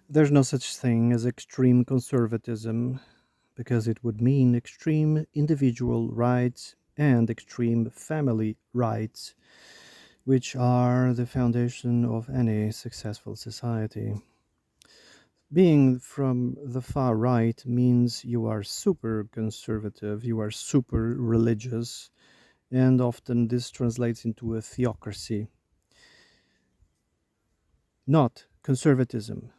There's no such thing as extreme conservatism because it would mean extreme individual rights and extreme family rights, which are the foundation of any successful society. Being from the far right means you are super conservative, you are super religious, and often this translates into a theocracy, not conservatism.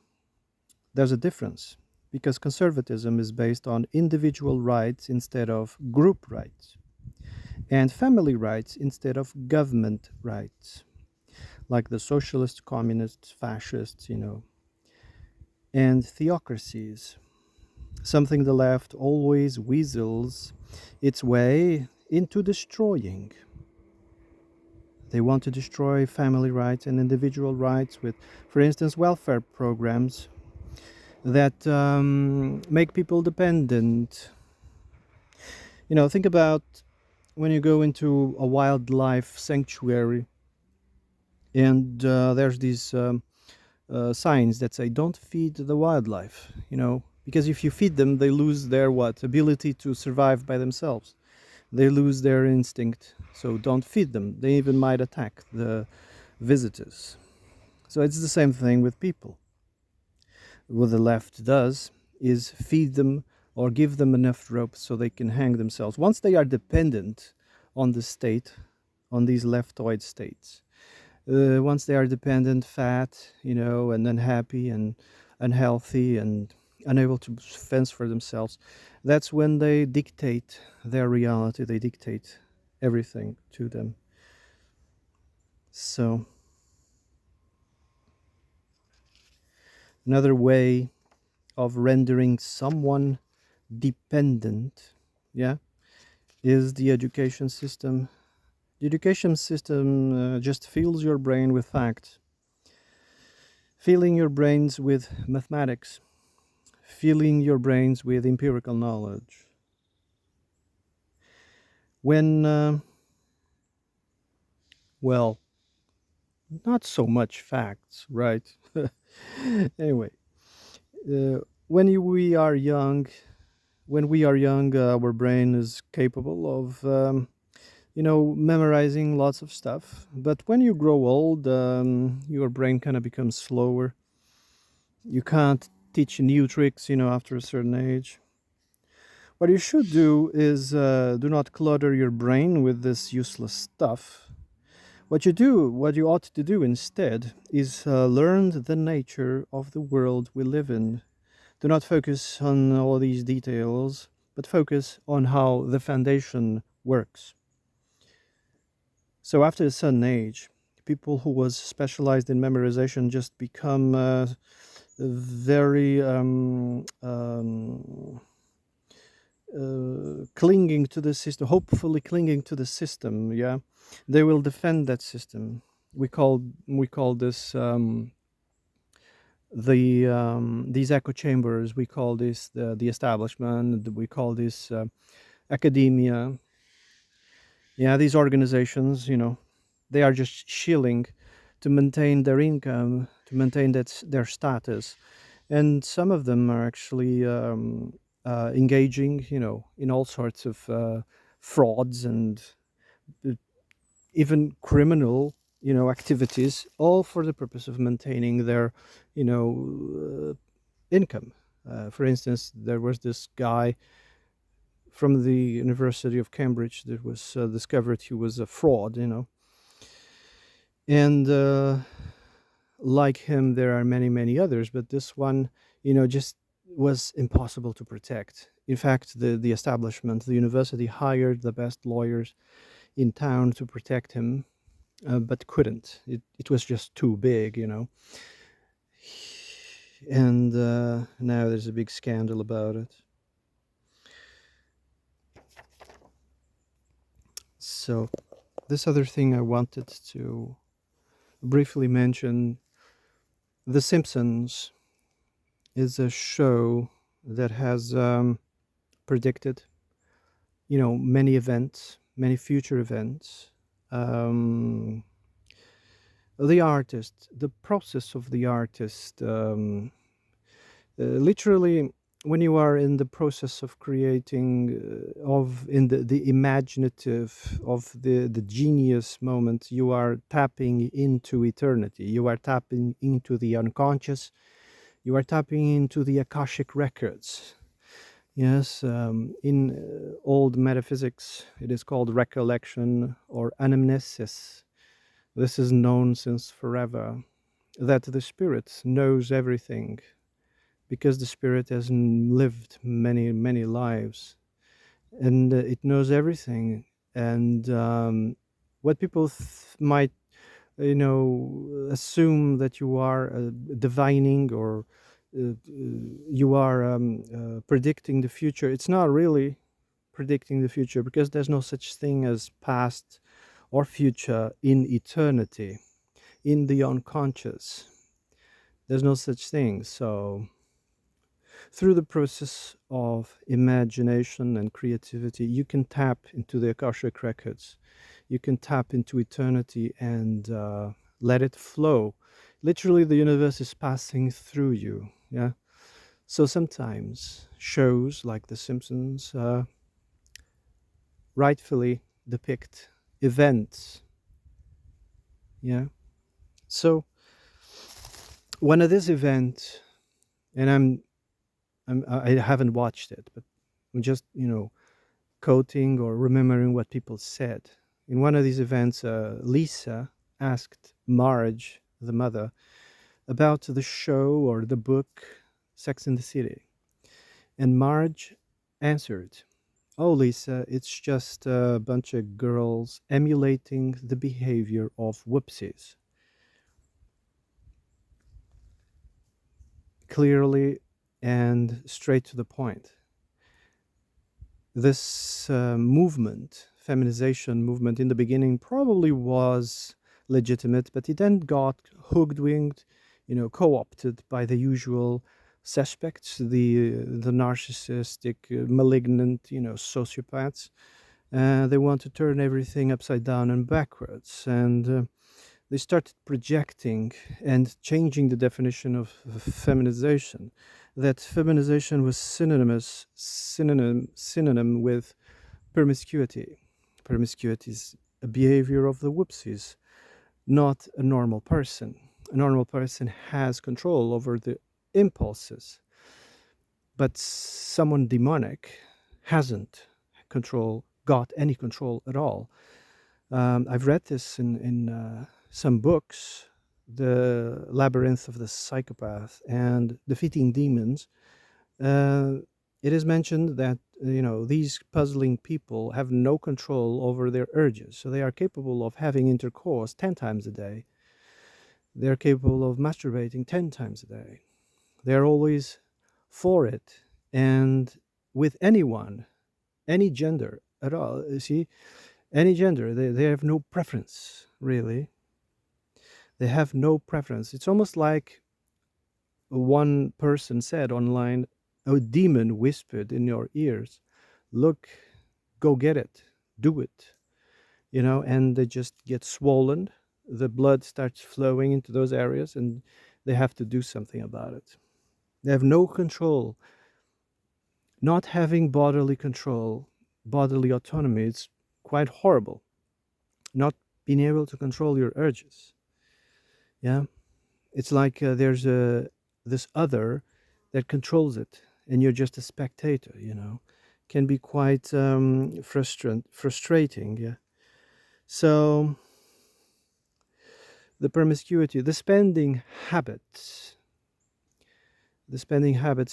There's a difference because conservatism is based on individual rights instead of group rights, and family rights instead of government rights, like the socialists, communists, fascists, and theocracies, something the left always weasels its way into destroying. They want to destroy family rights and individual rights with, for instance, welfare programs that make people dependent. Think about when you go into a wildlife sanctuary and there's these signs that say don't feed the wildlife, because if you feed them they lose their what ability to survive by themselves. They lose their instinct, so don't feed them. They even might attack the visitors. So it's the same thing with people. What the left does is feed them or give them enough rope so they can hang themselves. Once they are dependent on the state, on these leftoid states, once they are dependent, fat, and unhappy and unhealthy and unable to fence for themselves, that's when they dictate their reality. They dictate everything to them. So, another way of rendering someone dependent, yeah, is the education system. The education system just fills your brain with facts, filling your brains with mathematics, filling your brains with empirical knowledge. When, well, not so much facts, right? Anyway, we are young, our brain is capable of, memorizing lots of stuff. But when you grow old, your brain kind of becomes slower. You can't teach new tricks, after a certain age. What you should do is do not clutter your brain with this useless stuff. What you ought to do instead is learn the nature of the world we live in. Do not focus on all these details, but focus on how the foundation works. So after a certain age, people who was specialized in memorization just become very clinging to the system, hopefully clinging to the system. Yeah, they will defend that system. We call this these echo chambers. We call this the establishment. We call this academia. Yeah, these organizations, they are just shilling to maintain their income, to maintain their status, and some of them are actually engaging, in all sorts of frauds and uh, even criminal, activities, all for the purpose of maintaining their, income. For instance, there was this guy from the University of Cambridge that was discovered he was a fraud, and like him, there are many, many others, but this one, just was impossible to protect. In fact, the establishment, the university hired the best lawyers in town to protect him, but couldn't. It was just too big, and now there's a big scandal about it. So, this other thing I wanted to briefly mention, The Simpsons is a show that has predicted, many events, many future events. Um, the process of the artist, Literally, when you are in the process of creating, of in the imaginative of the genius moment, you are tapping into eternity. You are tapping into the unconscious. You are tapping into the Akashic records. Yes, in old metaphysics, it is called recollection or anamnesis. This is known since forever, that the spirit knows everything because the spirit has lived many, many lives, and it knows everything. And what people might, assume that you are divining or you are predicting the future. It's not really predicting the future, because there's no such thing as past or future in eternity, in the unconscious. There's no such thing. So through the process of imagination and creativity, you can tap into the Akashic records. You can tap into eternity and let it flow. Literally, the universe is passing through you. Yeah. So sometimes shows like The Simpsons rightfully depict events. Yeah. So one of this event, and I haven't watched it, but I'm just quoting or remembering what people said. In one of these events, Lisa asked Marge, the mother, about the show or the book Sex in the City. And Marge answered, "Oh, Lisa, it's just a bunch of girls emulating the behavior of whoopsies." Clearly and straight to the point. This movement, feminization movement, in the beginning probably was legitimate, but it then got hoodwinked, co-opted by the usual suspects, the narcissistic, malignant, sociopaths. They want to turn everything upside down and backwards, and they started projecting and changing the definition of feminization. That feminization was synonym with promiscuity. Promiscuity is a behavior of the whoopsies, not a normal person. A normal person has control over the impulses, but someone demonic hasn't got any control at all. I've read this in some books, The Labyrinth of the Psychopath and Defeating Demons. Uh, it is mentioned that these puzzling people have no control over their urges, so they are capable of having intercourse 10 times a day. They're capable of masturbating 10 times a day. They're always for it, and with anyone, any gender at all. You see, any gender, they have no preference, really. They have no preference. It's almost like one person said online, a demon whispered in your ears, "Look, go get it, do it," and they just get swollen. The blood starts flowing into those areas, and they have to do something about it. They have no control. Not having bodily control, bodily autonomy, it's quite horrible. Not being able to control your urges. Yeah. It's like there's this other that controls it, and you're just a spectator. Can be quite frustrating. Yeah. So the promiscuity, the spending habits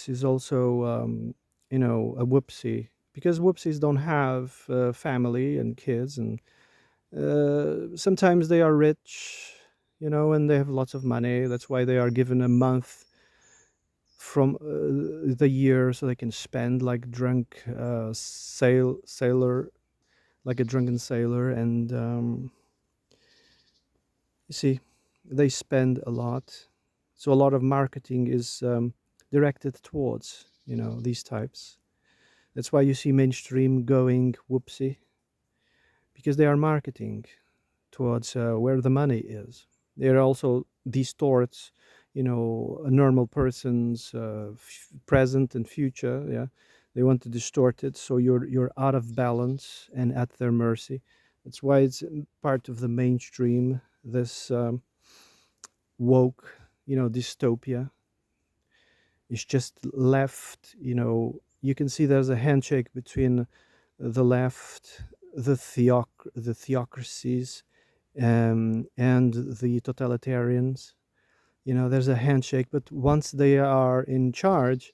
is also a whoopsie, because whoopsies don't have family and kids, and sometimes they are rich, and they have lots of money. That's why they are given a month from the year so they can spend like drunk sailor, like a drunken sailor. And you see, they spend a lot, so a lot of marketing is directed towards these types. That's why you see mainstream going whoopsie, because they are marketing towards where the money is. They also distort a normal person's present and future. Yeah, they want to distort it, so you're out of balance and at their mercy. That's why it's part of the mainstream. This woke, dystopia is just left. You can see there's a handshake between the left, the theocracies, and the totalitarians. There's a handshake, but once they are in charge,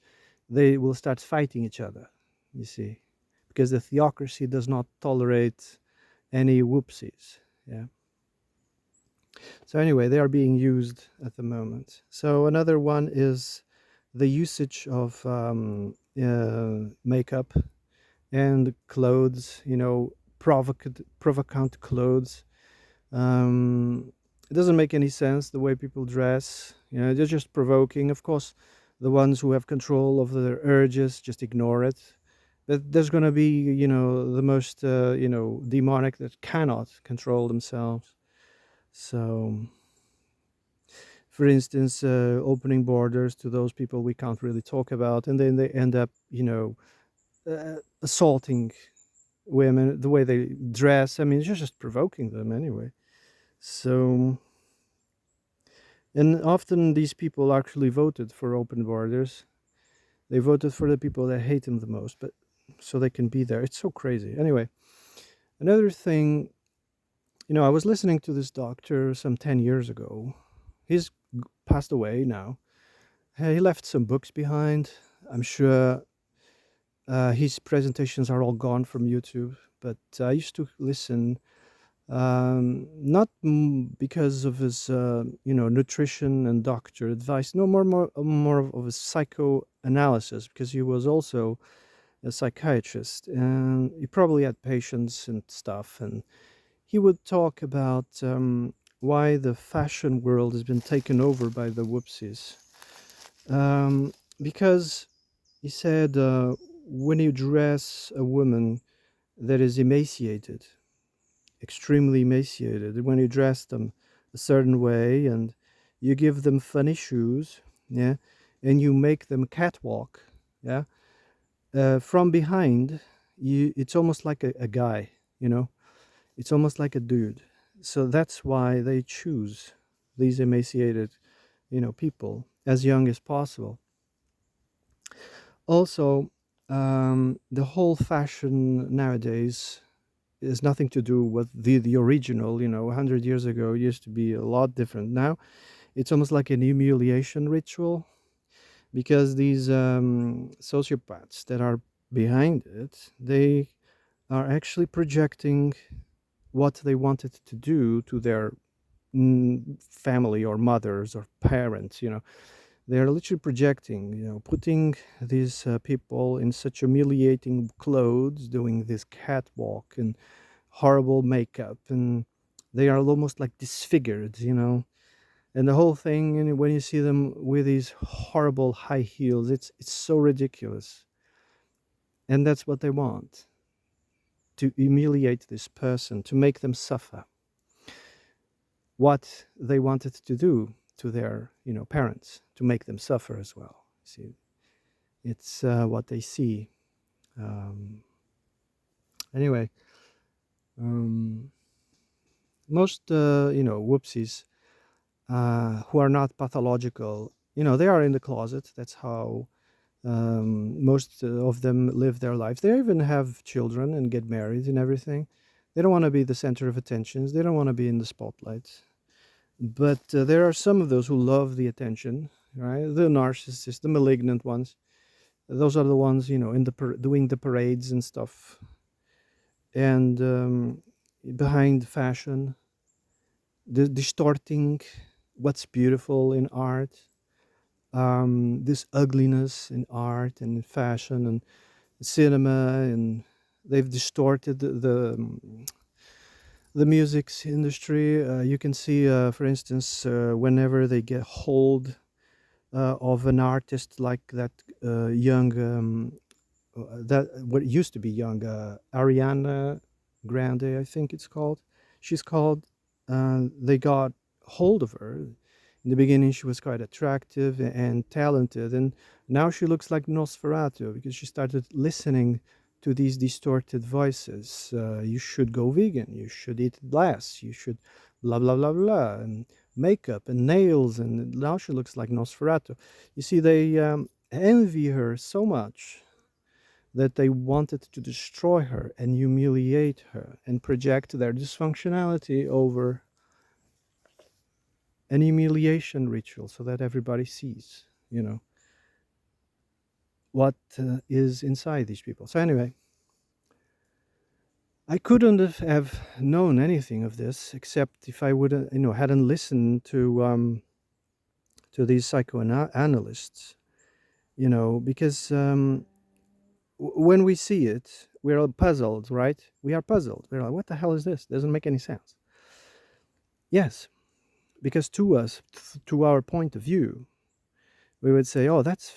they will start fighting each other, you see, because the theocracy does not tolerate any whoopsies. Yeah. So anyway, they are being used at the moment. So another one is the usage of makeup and clothes, provocant clothes. It doesn't make any sense the way people dress. They're just provoking. Of course, the ones who have control of their urges just ignore it. But there's going to be, the most, demonic that cannot control themselves. So, for instance, opening borders to those people we can't really talk about, and then they end up, assaulting women the way they dress. I mean, it's just provoking them anyway. So, and often these people actually voted for open borders. They voted for the people that hate them the most, but so they can be there. It's so crazy. Anyway, another thing, I was listening to this doctor some 10 years ago. He's passed away now. He left some books behind. I'm sure his presentations are all gone from YouTube, but I used to listen, not because of his nutrition and doctor advice. No, more of his psychoanalysis, because he was also a psychiatrist, and he probably had patients and stuff. And he would talk about why the fashion world has been taken over by the whoopsies. Because he said, when you dress a woman that is emaciated, extremely emaciated, when you dress them a certain way and you give them funny shoes, yeah, and you make them catwalk, yeah, from behind, it's almost like a guy, it's almost like a dude. So that's why they choose these emaciated, people as young as possible. Also, the whole fashion nowadays is nothing to do with the original. 100 years ago it used to be a lot different. Now it's almost like an humiliation ritual, because these sociopaths that are behind it, they are actually projecting what they wanted to do to their family or mothers or parents. They're literally projecting, putting these people in such humiliating clothes, doing this catwalk and horrible makeup, and they are almost like disfigured, and the whole thing. And when you see them with these horrible high heels, it's so ridiculous, and that's what they want, to humiliate this person, to make them suffer what they wanted to do to their parents, to make them suffer as well. See, it's what they see. um, Anyway, um, most whoopsies who are not pathological, they are in the closet. That's how most of them live their life. They even have children and get married and everything. They don't want to be the center of attention. They don't want to be in the spotlight. But there are some of those who love the attention, right? The narcissists, the malignant ones. Those are the ones, in doing the parades and stuff, and behind fashion, distorting what's beautiful in art, this ugliness in art and in fashion and cinema, and they've distorted the music's industry. You can see, for instance, whenever they get hold of an artist like that young, that what used to be young, Ariana Grande, I think it's called. She's called. They got hold of her, In the beginning, she was quite attractive and talented, and now she looks like Nosferatu because she started listening to these distorted voices. You should go vegan. You should eat less. You should blah blah blah blah, and makeup and nails, and now she looks like Nosferatu. You see, they envy her so much that they wanted to destroy her and humiliate her and project their dysfunctionality over an humiliation ritual so that everybody sees, what is inside these people. So anyway, I couldn't have known anything of this except if I would, hadn't listened to these psychoanalysts, because when we see it, we're all puzzled, right? We are puzzled. We're like, what the hell is this? Doesn't make any sense. Yes, because to us, to our point of view, we would say, oh, that's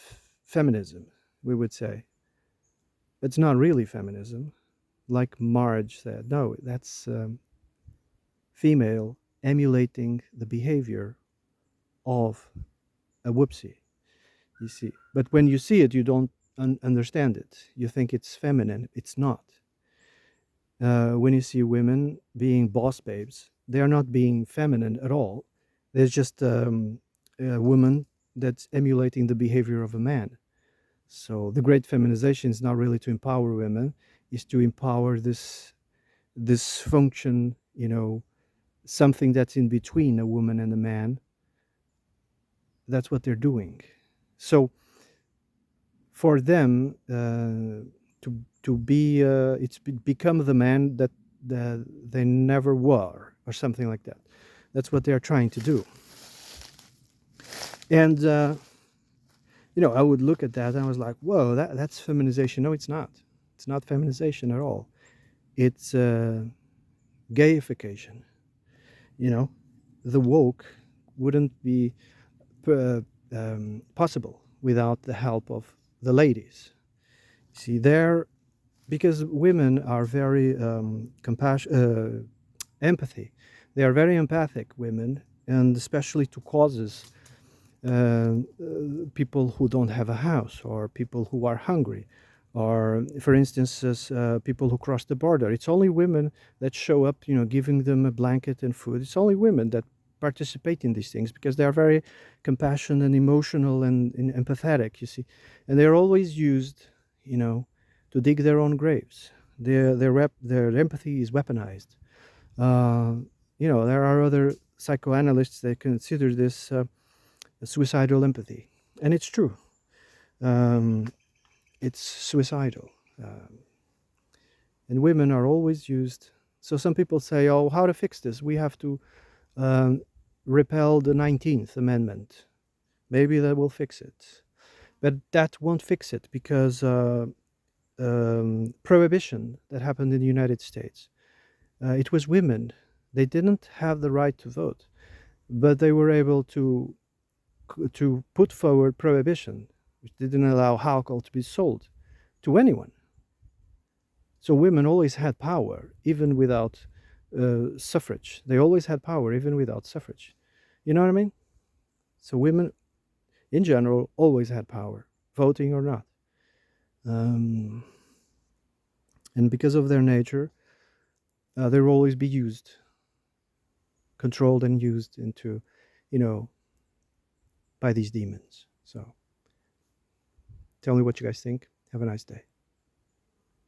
feminism. We would say, it's not really feminism. Like Marge said, no, that's female emulating the behavior of a whoopsie, you see. But when you see it, you don't understand it. You think it's feminine. It's not. When you see women being boss babes, they are not being feminine at all. There's just a woman that's emulating the behavior of a man. So the great feminization is not really to empower women, is to empower this function, something that's in between a woman and a man. That's what they're doing. So for them to be, it's become the man that they never were, or something like that. That's what they're trying to do. And I would look at that and I was like, whoa, that's feminization. No, it's not. It's not feminization at all. It's gayification. The woke wouldn't be possible without the help of the ladies. See, because women are very empathy. They are very empathic women, and especially to causes. People who don't have a house, or people who are hungry, or for instance, people who cross the border. It's only women that show up, giving them a blanket and food. It's only women that participate in these things because they are very compassionate and emotional and empathetic, you see. And they're always used, to dig their own graves. Their empathy is weaponized. There are other psychoanalysts that consider this suicidal empathy, and it's true. It's suicidal, and women are always used. So some people say, oh, how to fix this? We have to repel the 19th Amendment. Maybe that will fix it, but that won't fix it, because prohibition that happened in the United States, it was women. They didn't have the right to vote, but they were able to put forward prohibition, which didn't allow alcohol to be sold to anyone. So women always had power, even without suffrage. They always had power, even without suffrage. You know what I mean? So women, in general, always had power, voting or not. And because of their nature, they will always be used, controlled and used into, by these demons. So tell me what you guys think. Have a nice day.